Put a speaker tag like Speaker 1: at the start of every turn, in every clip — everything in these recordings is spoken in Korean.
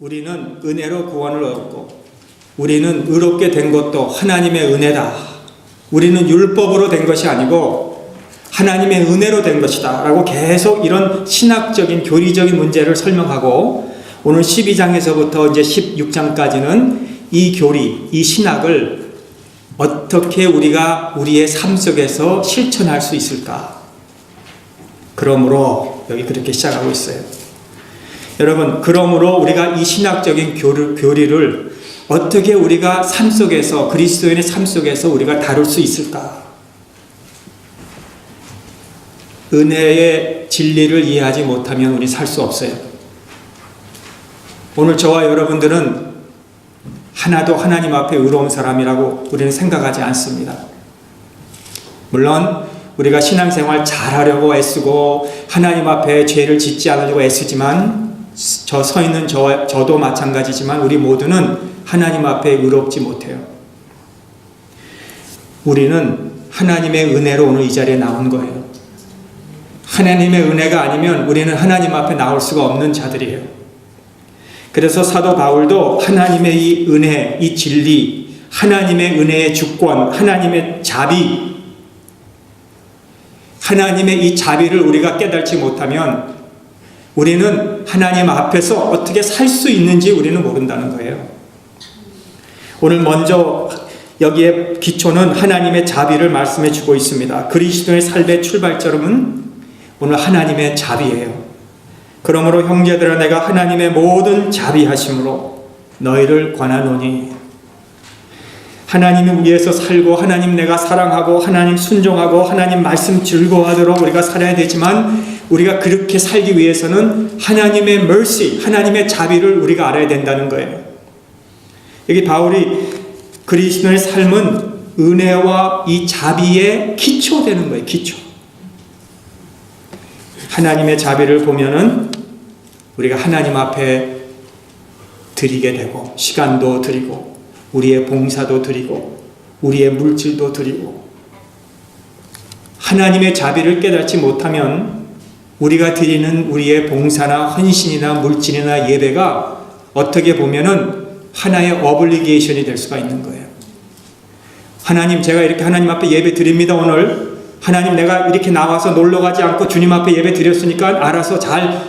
Speaker 1: 우리는 은혜로 구원을 얻고 우리는 의롭게 된 것도 하나님의 은혜다. 우리는 율법으로 된 것이 아니고 하나님의 은혜로 된 것이다 라고 계속 이런 신학적인 교리적인 문제를 설명하고, 오늘 12장에서부터 이제 16장까지는 이 교리, 이 신학을 어떻게 우리가 우리의 삶 속에서 실천할 수 있을까. 그러므로 여기 그렇게 시작하고 있어요. 여러분, 그러므로 우리가 이 신학적인 교리를 어떻게 우리가 삶 속에서, 그리스도인의 삶 속에서 우리가 다룰 수 있을까? 은혜의 진리를 이해하지 못하면 우리 살 수 없어요. 오늘 저와 여러분들은 하나도 하나님 앞에 의로운 사람이라고 우리는 생각하지 않습니다. 물론 우리가 신앙생활 잘하려고 애쓰고 하나님 앞에 죄를 짓지 않으려고 애쓰지만, 저 서 있는 저도 마찬가지지만 우리 모두는 하나님 앞에 의롭지 못해요. 우리는 하나님의 은혜로 오늘 이 자리에 나온 거예요. 하나님의 은혜가 아니면 우리는 하나님 앞에 나올 수가 없는 자들이에요. 그래서 사도 바울도 하나님의 이 은혜, 이 진리, 하나님의 은혜의 주권, 하나님의 자비, 하나님의 이 자비를 우리가 깨닫지 못하면 우리는 하나님 앞에서 어떻게 살 수 있는지 우리는 모른다는 거예요. 오늘 먼저 여기에 기초는 하나님의 자비를 말씀해 주고 있습니다. 그리스도의 삶의 출발점은 오늘 하나님의 자비예요. 그러므로 형제들아, 내가 하나님의 모든 자비하심으로 너희를 권하노니. 하나님을 위해서 살고 하나님 내가 사랑하고 하나님 순종하고 하나님 말씀 즐거워하도록 우리가 살아야 되지만, 우리가 그렇게 살기 위해서는 하나님의 mercy, 하나님의 자비를 우리가 알아야 된다는 거예요. 여기 바울이 그리스도의 삶은 은혜와 이 자비의 기초되는 거예요. 기초. 하나님의 자비를 보면은 우리가 하나님 앞에 드리게 되고, 시간도 드리고 우리의 봉사도 드리고 우리의 물질도 드리고, 하나님의 자비를 깨닫지 못하면 우리가 드리는 우리의 봉사나 헌신이나 물질이나 예배가 어떻게 보면은 하나의 어블리게이션이 될 수가 있는 거예요. 하나님, 제가 이렇게 하나님 앞에 예배 드립니다. 오늘 하나님, 내가 이렇게 나와서 놀러 가지 않고 주님 앞에 예배 드렸으니까 알아서 잘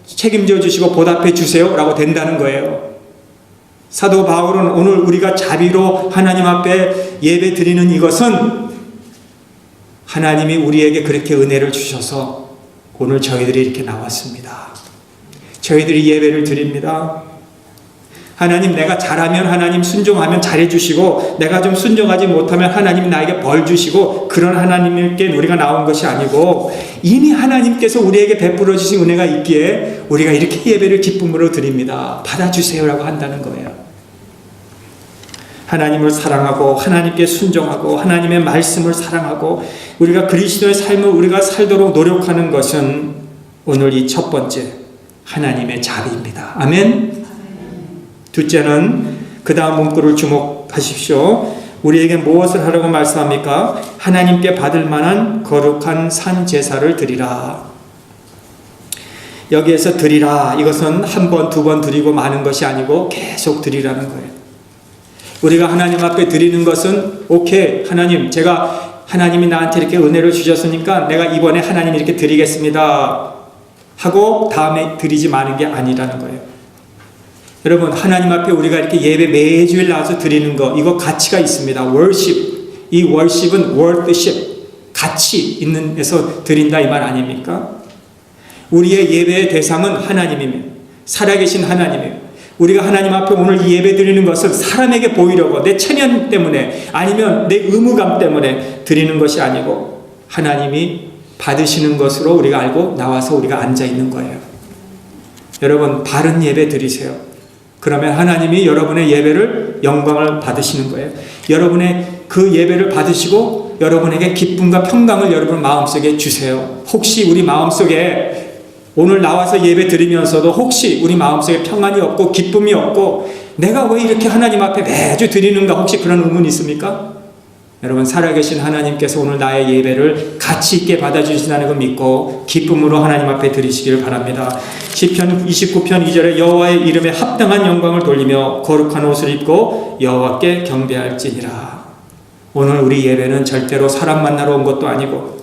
Speaker 1: 책임져 주시고 보답해 주세요 라고 된다는 거예요. 사도 바울은 오늘 우리가 자비로 하나님 앞에 예배 드리는 이것은 하나님이 우리에게 그렇게 은혜를 주셔서 오늘 저희들이 이렇게 나왔습니다. 저희들이 예배를 드립니다. 하나님, 내가 잘하면 하나님 순종하면 잘해주시고, 내가 좀 순종하지 못하면 하나님 나에게 벌 주시고, 그런 하나님께 우리가 나온 것이 아니고 이미 하나님께서 우리에게 베풀어 주신 은혜가 있기에 우리가 이렇게 예배를 기쁨으로 드립니다. 받아주세요라고 한다는 거예요. 하나님을 사랑하고 하나님께 순종하고 하나님의 말씀을 사랑하고 우리가 그리스도의 삶을 우리가 살도록 노력하는 것은 오늘 이 첫 번째 하나님의 자비입니다. 아멘. 둘째는 그 다음 문구를 주목하십시오. 우리에게 무엇을 하라고 말씀합니까? 하나님께 받을 만한 거룩한 산 제사를 드리라. 여기에서 드리라, 이것은 한 번, 두 번 드리고 마는 것이 아니고 계속 드리라는 거예요. 우리가 하나님 앞에 드리는 것은 오케이, 하나님, 제가 하나님이 나한테 이렇게 은혜를 주셨으니까 내가 이번에 하나님 이렇게 드리겠습니다 하고 다음에 드리지 마는 게 아니라는 거예요. 여러분, 하나님 앞에 우리가 이렇게 예배 매주일 나와서 드리는 거, 이거 가치가 있습니다. worship. 이 worship은 worthship, 가치 있는 데서 드린다 이 말 아닙니까? 우리의 예배의 대상은 하나님이며 살아계신 하나님이에요. 우리가 하나님 앞에 오늘 이 예배 드리는 것을 사람에게 보이려고, 내 체면 때문에 아니면 내 의무감 때문에 드리는 것이 아니고 하나님이 받으시는 것으로 우리가 알고 나와서 우리가 앉아 있는 거예요. 여러분, 바른 예배 드리세요. 그러면 하나님이 여러분의 예배를 영광을 받으시는 거예요. 여러분의 그 예배를 받으시고 여러분에게 기쁨과 평강을 여러분 마음속에 주세요. 혹시 우리 마음속에 오늘 나와서 예배 드리면서도 혹시 우리 마음속에 평안이 없고 기쁨이 없고 내가 왜 이렇게 하나님 앞에 매주 드리는가, 혹시 그런 의문이 있습니까? 여러분, 살아계신 하나님께서 오늘 나의 예배를 가치 있게 받아주신다는 걸 믿고 기쁨으로 하나님 앞에 드리시기를 바랍니다. 시편 29편 2절에 여호와의 이름에 합당한 영광을 돌리며 거룩한 옷을 입고 여호와께 경배할지니라. 오늘 우리 예배는 절대로 사람 만나러 온 것도 아니고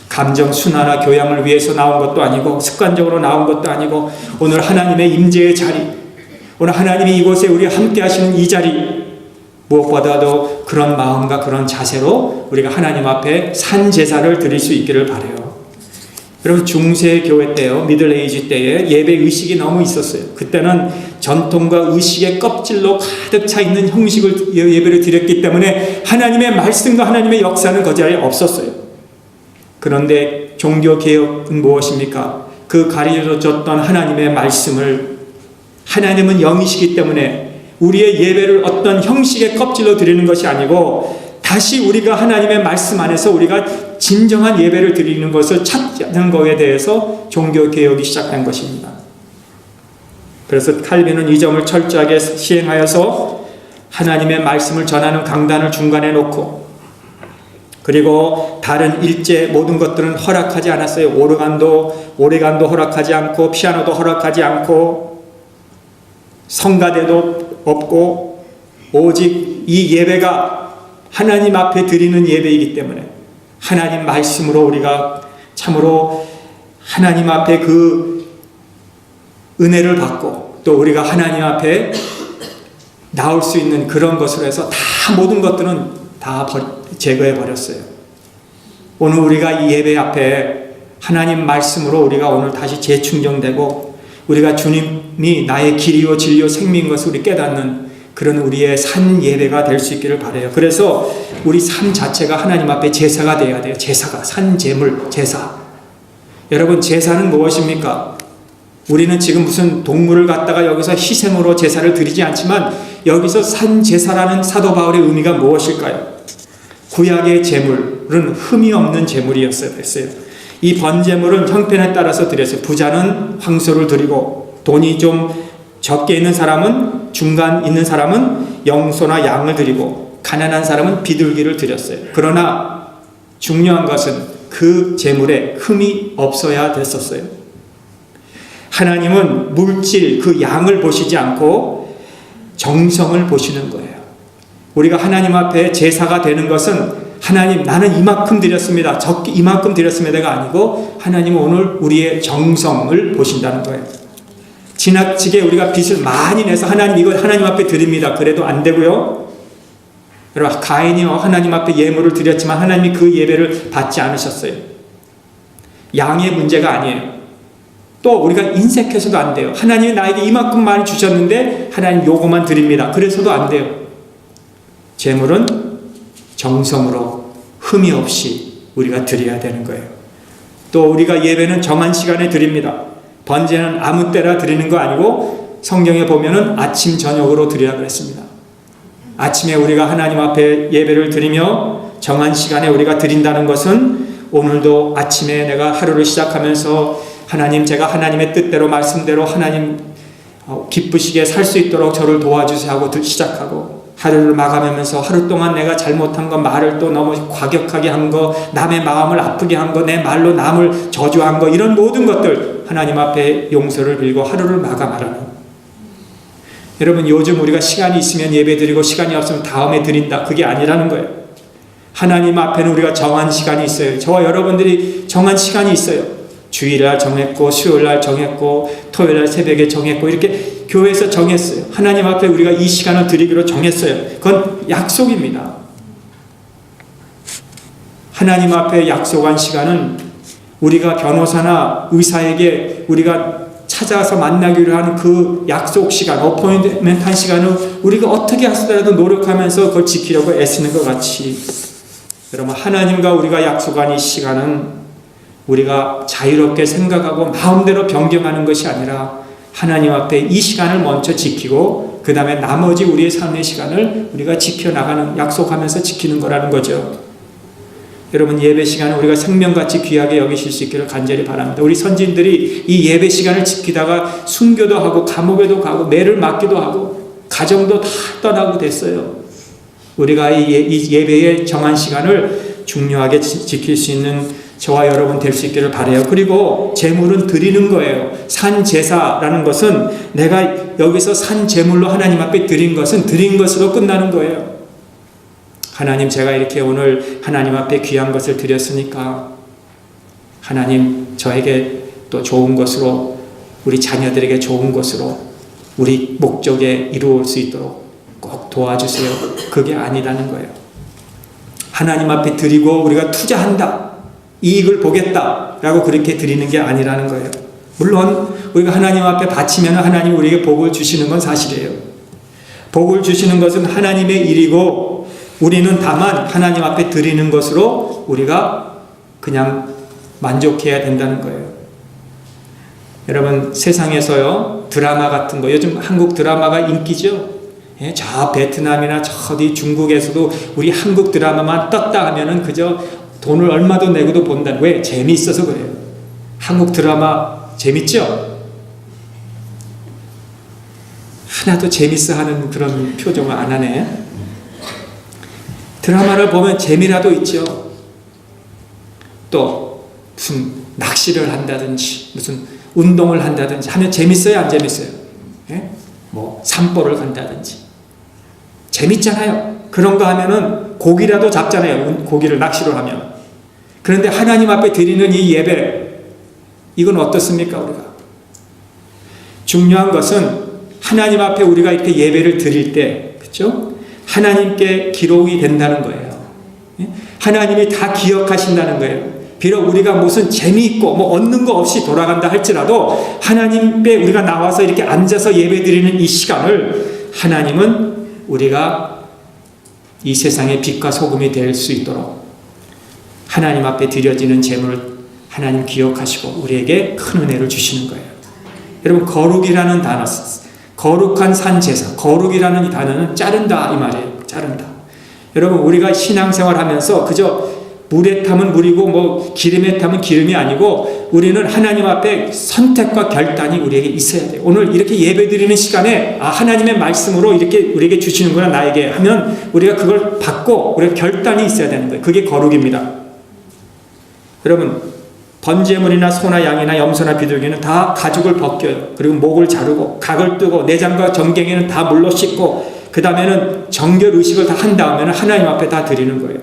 Speaker 1: 감정 순화나 교양을 위해서 나온 것도 아니고 습관적으로 나온 것도 아니고 오늘 하나님의 임재의 자리, 오늘 하나님이 이곳에 우리와 함께 하시는 이 자리, 무엇보다도 그런 마음과 그런 자세로 우리가 하나님 앞에 산 제사를 드릴 수 있기를 바라요. 여러분, 중세 교회 때요, 미들에이지 때에 예배 의식이 너무 있었어요. 그때는 전통과 의식의 껍질로 가득 차 있는 형식을 예배를 드렸기 때문에 하나님의 말씀과 하나님의 역사는 그 자리에 없었어요. 그런데 종교 개혁은 무엇입니까? 그 가르쳐줬던 하나님의 말씀을, 하나님은 영이시기 때문에 우리의 예배를 어떤 형식의 껍질로 드리는 것이 아니고 다시 우리가 하나님의 말씀 안에서 우리가 진정한 예배를 드리는 것을 찾는 것에 대해서 종교개혁이 시작한 것입니다. 그래서 칼빈은 이 점을 철저하게 시행하여서 하나님의 말씀을 전하는 강단을 중간에 놓고, 그리고 다른 일제 모든 것들은 허락하지 않았어요. 오레간도 허락하지 않고 피아노도 허락하지 않고 성가대도 없고, 오직 이 예배가 하나님 앞에 드리는 예배이기 때문에 하나님 말씀으로 우리가 참으로 하나님 앞에 그 은혜를 받고 또 우리가 하나님 앞에 나올 수 있는 그런 것으로 해서 다 모든 것들은 다 제거해 버렸어요. 오늘 우리가 이 예배 앞에 하나님 말씀으로 우리가 오늘 다시 재충전되고 우리가 주님이 나의 길이요 진리요 생명인 것을 우리 깨닫는 그런 우리의 산 예배가 될 수 있기를 바라요. 그래서 우리 삶 자체가 하나님 앞에 제사가 되어야 돼요. 제사가, 산 제물, 제사. 여러분, 제사는 무엇입니까? 우리는 지금 무슨 동물을 갖다가 여기서 희생으로 제사를 드리지 않지만 여기서 산 제사라는 사도 바울의 의미가 무엇일까요? 구약의 제물은 흠이 없는 제물이었어요. 이 번제물은 형편에 따라서 드렸어요. 부자는 황소를 드리고, 돈이 좀 적게 있는 사람은, 중간 있는 사람은 영소나 양을 드리고, 가난한 사람은 비둘기를 드렸어요. 그러나 중요한 것은 그 제물에 흠이 없어야 됐었어요. 하나님은 물질, 그 양을 보시지 않고 정성을 보시는 거예요. 우리가 하나님 앞에 제사가 되는 것은 하나님, 나는 이만큼 드렸습니다, 적게 이만큼 드렸습니다가 아니고 하나님은 오늘 우리의 정성을 보신다는 거예요. 지나치게 우리가 빚을 많이 내서 하나님 이거 하나님 앞에 드립니다, 그래도 안 되고요. 여러분, 가인이요 하나님 앞에 예물을 드렸지만 하나님이 그 예배를 받지 않으셨어요. 양의 문제가 아니에요. 또 우리가 인색해서도 안 돼요. 하나님이 나에게 이만큼 많이 주셨는데 하나님 요거만 드립니다, 그래서도 안 돼요. 제물은 정성으로 흠이 없이 우리가 드려야 되는 거예요. 또 우리가 예배는 정한 시간에 드립니다. 번제는 아무 때나 드리는 거 아니고 성경에 보면은 아침 저녁으로 드려야 그랬습니다. 아침에 우리가 하나님 앞에 예배를 드리며 정한 시간에 우리가 드린다는 것은 오늘도 아침에 내가 하루를 시작하면서 하나님, 제가 하나님의 뜻대로 말씀대로 하나님 기쁘시게 살 수 있도록 저를 도와주세요 하고 시작하고, 하루를 마감하면서 하루 동안 내가 잘못한 거, 말을 또 너무 과격하게 한 거, 남의 마음을 아프게 한 거, 내 말로 남을 저주한 거, 이런 모든 것들 하나님 앞에 용서를 빌고 하루를 마감하라는. 여러분, 요즘 우리가 시간이 있으면 예배 드리고 시간이 없으면 다음에 드린다, 그게 아니라는 거예요. 하나님 앞에는 우리가 정한 시간이 있어요. 저와 여러분들이 정한 시간이 있어요. 주일날 정했고, 수요일날 정했고, 토요일날 새벽에 정했고, 이렇게 교회에서 정했어요. 하나님 앞에 우리가 이 시간을 드리기로 정했어요. 그건 약속입니다. 하나님 앞에 약속한 시간은 우리가 변호사나 의사에게 우리가 찾아서 만나기로 하는 그 약속 시간, 어포인트먼트 시간을 우리가 어떻게 하더라도 노력하면서 그걸 지키려고 애쓰는 것 같이, 여러분, 하나님과 우리가 약속한 이 시간은 우리가 자유롭게 생각하고 마음대로 변경하는 것이 아니라 하나님 앞에 이 시간을 먼저 지키고 그 다음에 나머지 우리의 삶의 시간을 우리가 지켜나가는, 약속하면서 지키는 거라는 거죠. 여러분, 예배 시간을 우리가 생명같이 귀하게 여기실 수 있기를 간절히 바랍니다. 우리 선진들이 이 예배 시간을 지키다가 순교도 하고 감옥에도 가고 매를 맞기도 하고 가정도 다 떠나고 됐어요. 우리가 이 예배의 정한 시간을 중요하게 지킬 수 있는 저와 여러분 될 수 있기를 바라요. 그리고 제물은 드리는 거예요. 산 제사라는 것은 내가 여기서 산 제물로 하나님 앞에 드린 것은 드린 것으로 끝나는 거예요. 하나님, 제가 이렇게 오늘 하나님 앞에 귀한 것을 드렸으니까 하나님 저에게 또 좋은 것으로, 우리 자녀들에게 좋은 것으로 우리 목적에 이루어올 수 있도록 꼭 도와주세요. 그게 아니라는 거예요. 하나님 앞에 드리고 우리가 투자한다, 이익을 보겠다라고 그렇게 드리는 게 아니라는 거예요. 물론 우리가 하나님 앞에 바치면 하나님이 우리에게 복을 주시는 건 사실이에요. 복을 주시는 것은 하나님의 일이고 우리는 다만 하나님 앞에 드리는 것으로 우리가 그냥 만족해야 된다는 거예요. 여러분, 세상에서요, 드라마 같은 거, 요즘 한국 드라마가 인기죠. 예, 저 베트남이나 저 어디 중국에서도 우리 한국 드라마만 떴다 하면은 그저 돈을 얼마도 내고도 본다. 왜? 재미있어서 그래요. 한국 드라마 재밌죠? 하나도 재밌어 하는 그런 표정을 안 하네. 드라마를 보면 재미라도 있죠. 또 무슨 낚시를 한다든지 무슨 운동을 한다든지 하면 재밌어요, 안 재밌어요? 예? 뭐 산보를 간다든지 재밌잖아요. 그런 거 하면은 고기라도 잡잖아요. 고기를 낚시로 하면. 그런데 하나님 앞에 드리는 이 예배, 이건 어떻습니까, 우리가? 중요한 것은 하나님 앞에 우리가 이렇게 예배를 드릴 때, 그렇죠? 하나님께 기록이 된다는 거예요. 하나님이 다 기억하신다는 거예요. 비록 우리가 무슨 재미있고 뭐 얻는 거 없이 돌아간다 할지라도 하나님께 우리가 나와서 이렇게 앉아서 예배 드리는 이 시간을 하나님은 우리가 이 세상의 빛과 소금이 될 수 있도록 하나님 앞에 드려지는 제물을 하나님 기억하시고 우리에게 큰 은혜를 주시는 거예요. 여러분, 거룩이라는 단어, 거룩한 산제사, 거룩이라는 이 단어는 자른다 이 말이에요. 자른다. 여러분, 우리가 신앙생활 하면서 그저 물에 타면 물이고 뭐 기름에 타면 기름이 아니고 우리는 하나님 앞에 선택과 결단이 우리에게 있어야 돼요. 오늘 이렇게 예배 드리는 시간에 하나님의 말씀으로 이렇게 우리에게 주시는구나 나에게 하면 우리가 그걸 받고 우리가 결단이 있어야 되는 거예요. 그게 거룩입니다. 여러분, 번제물이나 소나 양이나 염소나 비둘기는 다 가죽을 벗겨요. 그리고 목을 자르고 각을 뜨고 내장과 정갱이는 다 물로 씻고 그 다음에는 정결 의식을 다 한 다음에는 하나님 앞에 다 드리는 거예요.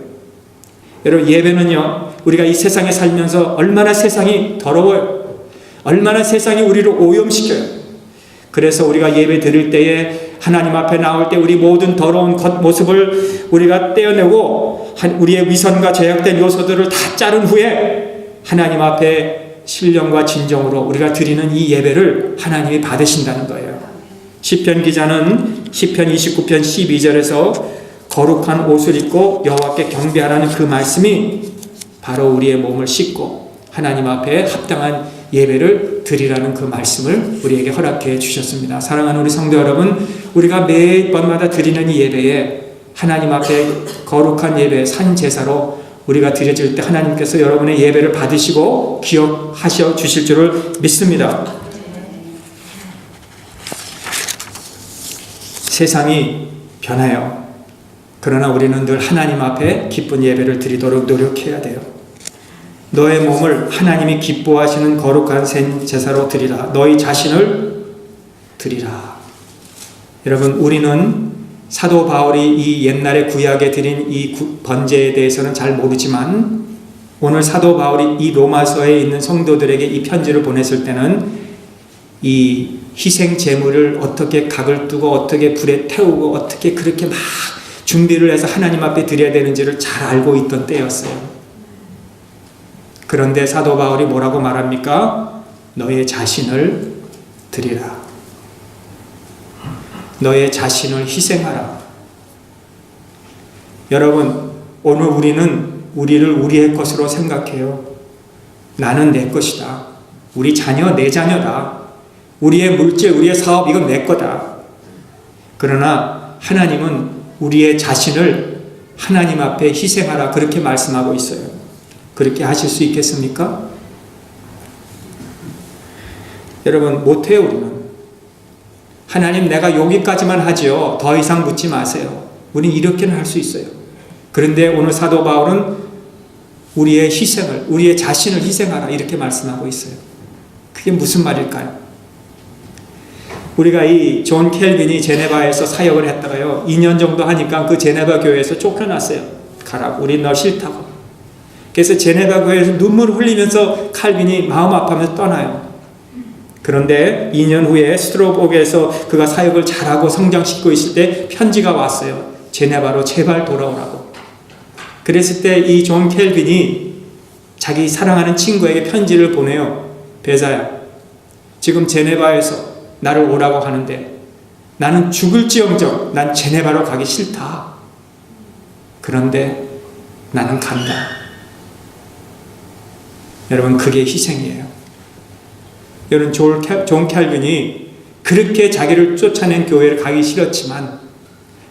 Speaker 1: 여러분, 예배는요, 우리가 이 세상에 살면서 얼마나 세상이 더러워요. 얼마나 세상이 우리를 오염시켜요. 그래서 우리가 예배 드릴 때에 하나님 앞에 나올 때 우리 모든 더러운 겉모습을 우리가 떼어내고 우리의 위선과 죄악된 요소들을 다 자른 후에 하나님 앞에 신령과 진정으로 우리가 드리는 이 예배를 하나님이 받으신다는 거예요. 시편 기자는 시편 29편 12절에서 거룩한 옷을 입고 여호와께 경배하라는 그 말씀이 바로 우리의 몸을 씻고 하나님 앞에 합당한 예배를 드리라는 그 말씀을 우리에게 허락해 주셨습니다. 사랑하는 우리 성도 여러분, 우리가 매번마다 드리는 이 예배에 하나님 앞에 거룩한 예배, 산제사로 우리가 드려질 때 하나님께서 여러분의 예배를 받으시고 기억하셔 주실 줄을 믿습니다. 세상이 변해요. 그러나 우리는 늘 하나님 앞에 기쁜 예배를 드리도록 노력해야 돼요. 너의 몸을 하나님이 기뻐하시는 거룩한 제사로 드리라. 너희 자신을 드리라. 여러분, 우리는 사도 바울이 이 옛날에 구약에 드린 이 번제에 대해서는 잘 모르지만 오늘 사도 바울이 이 로마서에 있는 성도들에게 이 편지를 보냈을 때는 이 희생 제물을 어떻게 각을 뜨고 어떻게 불에 태우고 어떻게 그렇게 막 준비를 해서 하나님 앞에 드려야 되는지를 잘 알고 있던 때였어요. 그런데 사도 바울이 뭐라고 말합니까? 너의 자신을 드리라. 너의 자신을 희생하라. 여러분, 오늘 우리는 우리를 우리의 것으로 생각해요. 나는 내 것이다. 우리 자녀 내 자녀다. 우리의 물질, 우리의 사업 이건 내 거다. 그러나 하나님은 우리의 자신을 하나님 앞에 희생하라 그렇게 말씀하고 있어요. 그렇게 하실 수 있겠습니까? 여러분, 못해요. 우리는. 하나님, 내가 여기까지만 하지요. 더 이상 묻지 마세요. 우리는 이렇게는 할 수 있어요. 그런데 오늘 사도 바울은 우리의 희생을, 우리의 자신을 희생하라 이렇게 말씀하고 있어요. 그게 무슨 말일까요? 우리가 이 존 켈빈이 제네바에서 사역을 했다가요, 2년 정도 하니까 그 제네바 교회에서 쫓겨났어요. 가라고, 우리 너 싫다고. 그래서 제네바 교회에서 눈물을 흘리면서 칼빈이 마음 아파하면서 떠나요. 그런데 2년 후에 스트로복에서 그가 사역을 잘하고 성장시키고 있을 때 편지가 왔어요. 제네바로 제발 돌아오라고. 그랬을 때 이 존 켈빈이 자기 사랑하는 친구에게 편지를 보내요. 베자야, 지금 제네바에서 나를 오라고 하는데 나는 죽을지언정 난 제네바로 가기 싫다. 그런데 나는 간다. 여러분, 그게 희생이에요. 여러분, 존 켈빈이 그렇게 자기를 쫓아낸 교회를 가기 싫었지만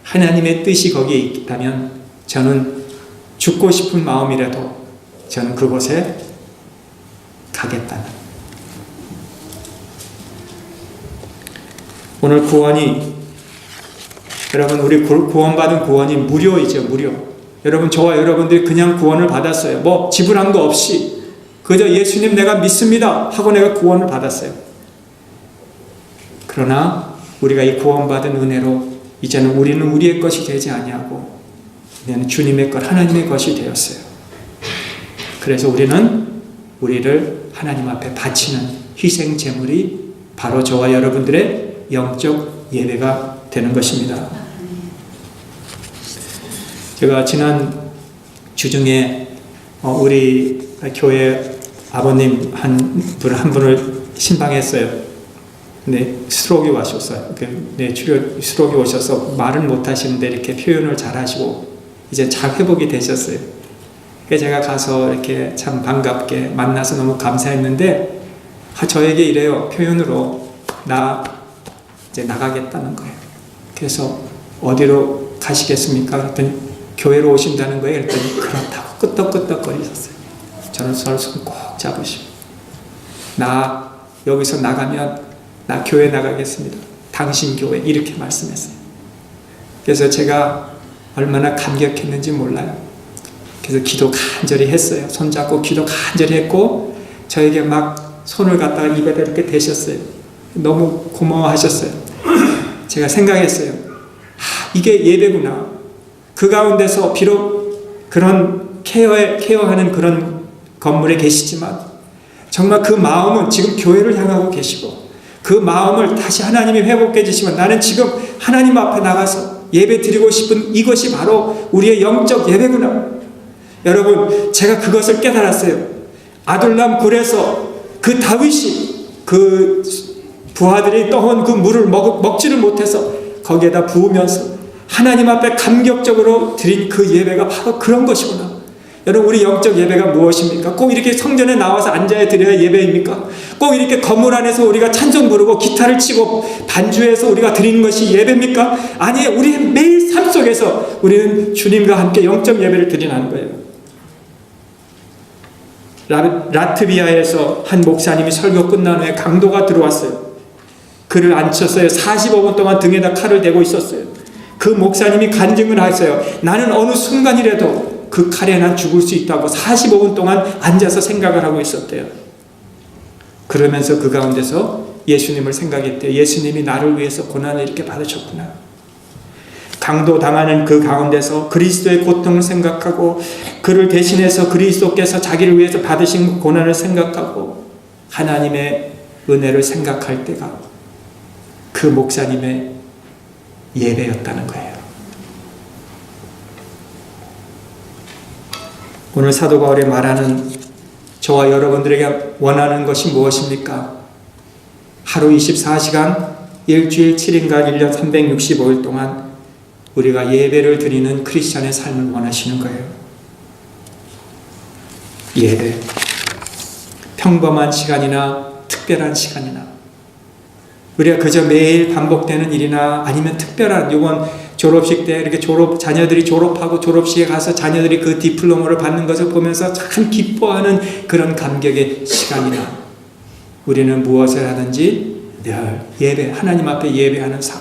Speaker 1: 하나님의 뜻이 거기에 있다면 저는 죽고 싶은 마음이라도 저는 그곳에 가겠다는. 오늘 구원이, 여러분, 우리 구원받은 구원이 무료이죠. 무료. 여러분, 저와 여러분들이 그냥 구원을 받았어요. 뭐 지불한 거 없이 그저 예수님 내가 믿습니다 하고 내가 구원을 받았어요. 그러나 우리가 이 구원받은 은혜로 이제는 우리는 우리의 것이 되지 아니하고 이제는 주님의 것, 하나님의 것이 되었어요. 그래서 우리는 우리를 하나님 앞에 바치는 희생 제물이 바로 저와 여러분들의 영적 예배가 되는 것입니다. 제가 지난 주중에 우리 교회 아버님 한 분을 신방했어요. 네, 스트로크가 오셨어요. 네, 스트로크가 오셔서 말은 못 하시는데 이렇게 표현을 잘 하시고 이제 잘 회복이 되셨어요. 그래서 제가 가서 이렇게 참 반갑게 만나서 너무 감사했는데 저에게 이래요. 표현으로 나 이제 나가겠다는 거예요. 그래서 어디로 가시겠습니까? 그랬더니 교회로 오신다는 거예요. 그랬더니 그렇다고 끄떡끄떡거리셨어요. 저는 서로 손 꼭 잡으시고 나 여기서 나가면 나 교회 나가겠습니다. 당신 교회 이렇게 말씀했어요. 그래서 제가 얼마나 감격했는지 몰라요. 그래서 기도 간절히 했어요. 손잡고 기도 간절히 했고 저에게 막 손을 갖다가 입에다 이렇게 대셨어요. 너무 고마워하셨어요. 제가 생각했어요. 이게 예배구나. 그 가운데서 비록 그런 케어하는 그런 건물에 계시지만 정말 그 마음은 지금 교회를 향하고 계시고 그 마음을 다시 하나님이 회복해 주시면 나는 지금 하나님 앞에 나가서 예배 드리고 싶은 이것이 바로 우리의 영적 예배구나. 여러분, 제가 그것을 깨달았어요. 아둘람 굴에서 그 다윗이 그 부하들이 떠온 그 물을 먹지를 못해서 거기에다 부으면서 하나님 앞에 감격적으로 드린 그 예배가 바로 그런 것이구나. 여러분, 우리 영적 예배가 무엇입니까? 꼭 이렇게 성전에 나와서 앉아야 드려야 예배입니까? 꼭 이렇게 건물 안에서 우리가 찬송 부르고 기타를 치고 반주해서 우리가 드리는 것이 예배입니까? 아니에요. 우리의 매일 삶 속에서 우리는 주님과 함께 영적 예배를 드리는 거예요. 라트비아에서 한 목사님이 설교 끝난 후에 강도가 들어왔어요. 그를 앉혔어요. 45분 동안 등에다 칼을 대고 있었어요. 그 목사님이 간증을 하셨어요. 나는 어느 순간이라도 그 칼에 난 죽을 수 있다고 45분 동안 앉아서 생각을 하고 있었대요. 그러면서 그 가운데서 예수님을 생각했대요. 예수님이 나를 위해서 고난을 이렇게 받으셨구나. 강도 당하는 그 가운데서 그리스도의 고통을 생각하고 그를 대신해서 그리스도께서 자기를 위해서 받으신 고난을 생각하고 하나님의 은혜를 생각할 때가 그 목사님의 예배였다는 거예요. 오늘 사도 바울이 말하는 저와 여러분들에게 원하는 것이 무엇입니까? 하루 24시간, 일주일 7일간 1년 365일 동안 우리가 예배를 드리는 크리스찬의 삶을 원하시는 거예요. 예배. 평범한 시간이나 특별한 시간이나 우리가 그저 매일 반복되는 일이나 아니면 특별한 이번 졸업식 때 이렇게 자녀들이 졸업하고 졸업식에 가서 자녀들이 그 디플로마를 받는 것을 보면서 참 기뻐하는 그런 감격의 시간이나 우리는 무엇을 하든지 늘 예배, 하나님 앞에 예배하는 삶.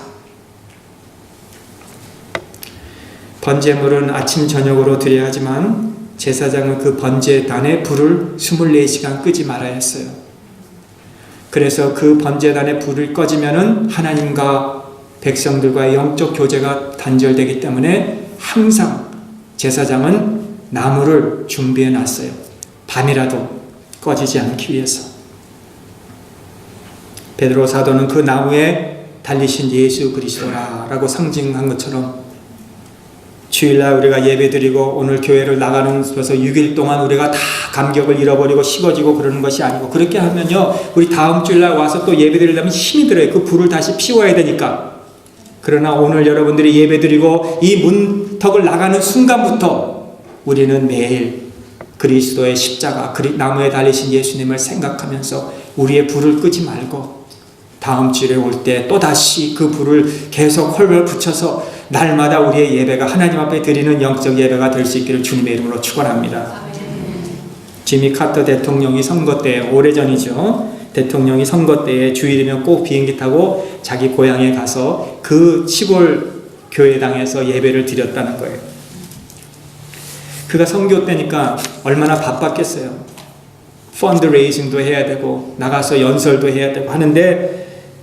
Speaker 1: 번제물은 아침 저녁으로 드려야 하지만 제사장은 그 번제단의 불을 24시간 끄지 말아야 했어요. 그래서 그 번제단의 불을 꺼지면은 하나님과 백성들과의 영적 교제가 단절되기 때문에 항상 제사장은 나무를 준비해 놨어요. 밤이라도 꺼지지 않기 위해서. 베드로 사도는 그 나무에 달리신 예수 그리스도라고 상징한 것처럼 주일날 우리가 예배드리고 오늘 교회를 나가는 그래서 6일 동안 우리가 다 감격을 잃어버리고 식어지고 그러는 것이 아니고, 그렇게 하면요 우리 다음 주일날 와서 또 예배드리려면 힘이 들어요. 그 불을 다시 피워야 되니까. 그러나 오늘 여러분들이 예배드리고 이 문턱을 나가는 순간부터 우리는 매일 그리스도의 십자가, 나무에 달리신 예수님을 생각하면서 우리의 불을 끄지 말고 다음 주일에 올 때 또다시 그 불을 계속 헐벌 붙여서 날마다 우리의 예배가 하나님 앞에 드리는 영적 예배가 될 수 있기를 주님의 이름으로 축원합니다. 지미 카터 대통령이 선거 때, 오래전이죠, 대통령이 선거 때에 주일이면 꼭 비행기 타고 자기 고향에 가서 그 시골 교회당에서 예배를 드렸다는 거예요. 그가 선교 때니까 얼마나 바빴겠어요. 펀드레이징도 해야 되고 나가서 연설도 해야 되고 하는데,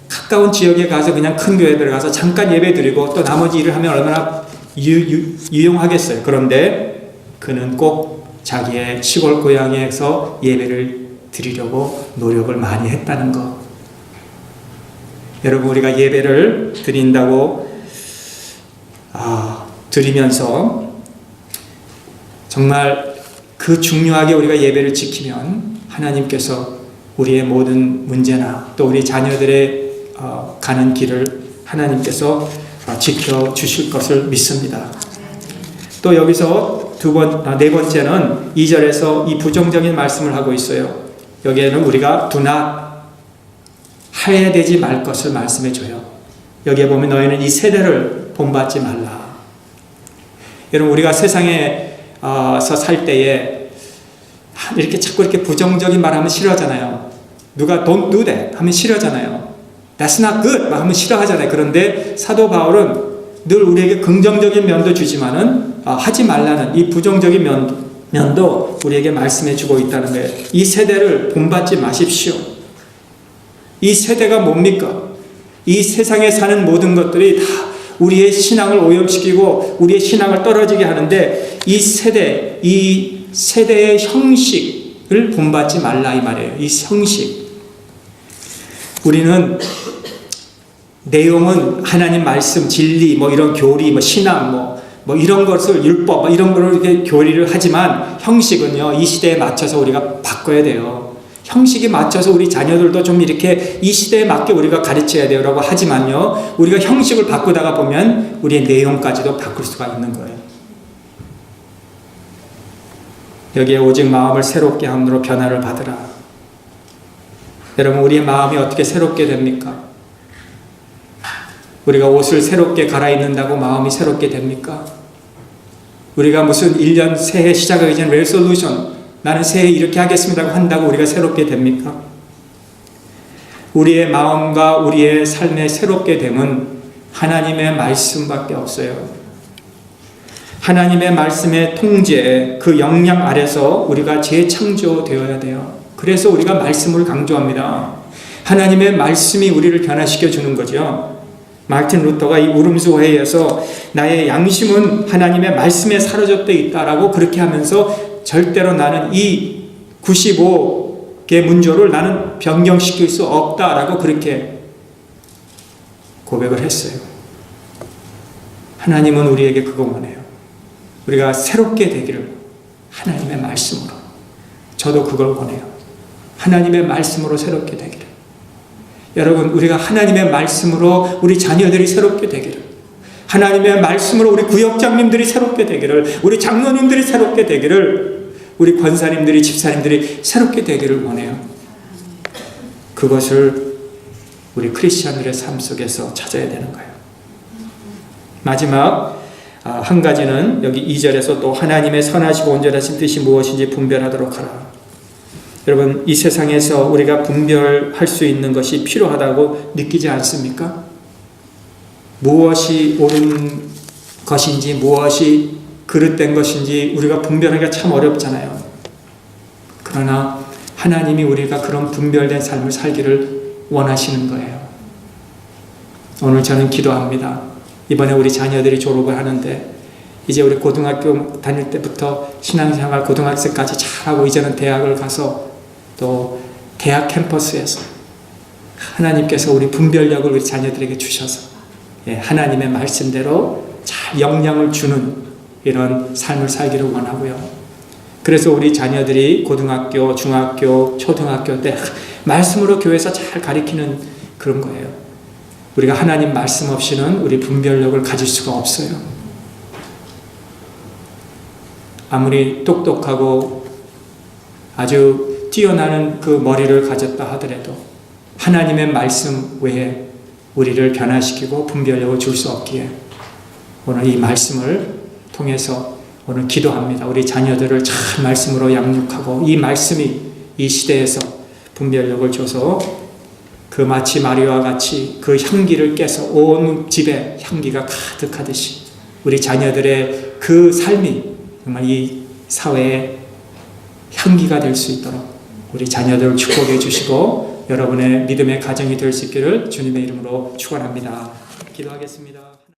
Speaker 1: 가까운 지역에 가서 그냥 큰 교회를 가서 잠깐 예배 드리고 또 나머지 일을 하면 얼마나 유용하겠어요. 그런데 그는 꼭 자기의 시골 고향에서 예배를 드리려고 노력을 많이 했다는 것. 여러분, 우리가 예배를 드린다고 드리면서 정말 그 중요하게 우리가 예배를 지키면 하나님께서 우리의 모든 문제나 또 우리 자녀들의 가는 길을 하나님께서 지켜주실 것을 믿습니다. 또 여기서 네 번째는 2절에서 이 부정적인 말씀을 하고 있어요. 여기에는 우리가 do not 해야 되지 말 것을 말씀해 줘요. 여기에 보면 너희는 이 세대를 본받지 말라. 여러분, 우리가 세상에서 살 때에 이렇게 자꾸 이렇게 부정적인 말 하면 싫어하잖아요. 누가 don't do that 하면 싫어하잖아요. That's not good 하면 싫어하잖아요. 그런데 사도 바울은 늘 우리에게 긍정적인 면도 주지만은 하지 말라는 이 부정적인 면도 우리에게 말씀해 주고 있다는 거예요. 이 세대를 본받지 마십시오. 이 세대가 뭡니까? 이 세상에 사는 모든 것들이 다 우리의 신앙을 오염시키고 우리의 신앙을 떨어지게 하는데, 이 세대의 형식을 본받지 말라 이 말이에요. 이 형식. 우리는 내용은 하나님 말씀, 진리, 이런 교리, 신앙, 이런 것을 율법, 이런 거를 이렇게 교리를 하지만 형식은요, 이 시대에 맞춰서 우리가 바꿔야 돼요. 형식에 맞춰서 우리 자녀들도 좀 이렇게 이 시대에 맞게 우리가 가르쳐야 돼요라고 하지만요, 우리가 형식을 바꾸다가 보면 우리의 내용까지도 바꿀 수가 있는 거예요. 여기에 오직 마음을 새롭게 함으로 변화를 받으라. 여러분, 우리의 마음이 어떻게 새롭게 됩니까? 우리가 옷을 새롭게 갈아입는다고 마음이 새롭게 됩니까? 우리가 무슨 1년 새해 시작하기 전 레솔루션, 나는 새해 이렇게 하겠습니다고 한다고 우리가 새롭게 됩니까? 우리의 마음과 우리의 삶의 새롭게 됨은 하나님의 말씀밖에 없어요. 하나님의 말씀의 통제, 그 영향 아래서 우리가 재창조되어야 돼요. 그래서 우리가 말씀을 강조합니다. 하나님의 말씀이 우리를 변화시켜 주는 거죠. 마틴 루터가 이 울음수 회의에서 나의 양심은 하나님의 말씀에 사로잡혀 있다라고 그렇게 하면서 절대로 나는 이 95개 문조를 나는 변경시킬 수 없다라고 그렇게 고백을 했어요. 하나님은 우리에게 그거 원해요. 우리가 새롭게 되기를 하나님의 말씀으로. 저도 그걸 원해요. 하나님의 말씀으로 새롭게 되기를. 여러분, 우리가 하나님의 말씀으로 우리 자녀들이 새롭게 되기를, 하나님의 말씀으로 우리 구역장님들이 새롭게 되기를, 우리 장로님들이 새롭게 되기를, 우리 권사님들이, 집사님들이 새롭게 되기를 원해요. 그것을 우리 크리스천들의 삶 속에서 찾아야 되는 거예요. 마지막 한 가지는 여기 2절에서 또 하나님의 선하시고 온전하신 뜻이 무엇인지 분별하도록 하라. 여러분, 이 세상에서 우리가 분별할 수 있는 것이 필요하다고 느끼지 않습니까? 무엇이 옳은 것인지 무엇이 그릇된 것인지 우리가 분별하기가 참 어렵잖아요. 그러나 하나님이 우리가 그런 분별된 삶을 살기를 원하시는 거예요. 오늘 저는 기도합니다. 이번에 우리 자녀들이 졸업을 하는데 이제 우리 고등학교 다닐 때부터 신앙생활 고등학생까지 잘하고 이제는 대학을 가서 또 대학 캠퍼스에서 하나님께서 우리 분별력을 우리 자녀들에게 주셔서 하나님의 말씀대로 잘 영향을 주는 이런 삶을 살기를 원하고요. 그래서 우리 자녀들이 고등학교, 중학교, 초등학교 때 말씀으로 교회에서 잘 가르치는 그런 거예요. 우리가 하나님 말씀 없이는 우리 분별력을 가질 수가 없어요. 아무리 똑똑하고 아주 뛰어나는 그 머리를 가졌다 하더라도 하나님의 말씀 외에 우리를 변화시키고 분별력을 줄 수 없기에 오늘 이 말씀을 통해서 오늘 기도합니다. 우리 자녀들을 잘 말씀으로 양육하고 이 말씀이 이 시대에서 분별력을 줘서 그 마치 마리아와 같이 그 향기를 깨서 온 집에 향기가 가득하듯이 우리 자녀들의 그 삶이 정말 이 사회에 향기가 될 수 있도록 우리 자녀들을 축복해 주시고 여러분의 믿음의 가정이 될 수 있기를 주님의 이름으로 축원합니다. 기도하겠습니다.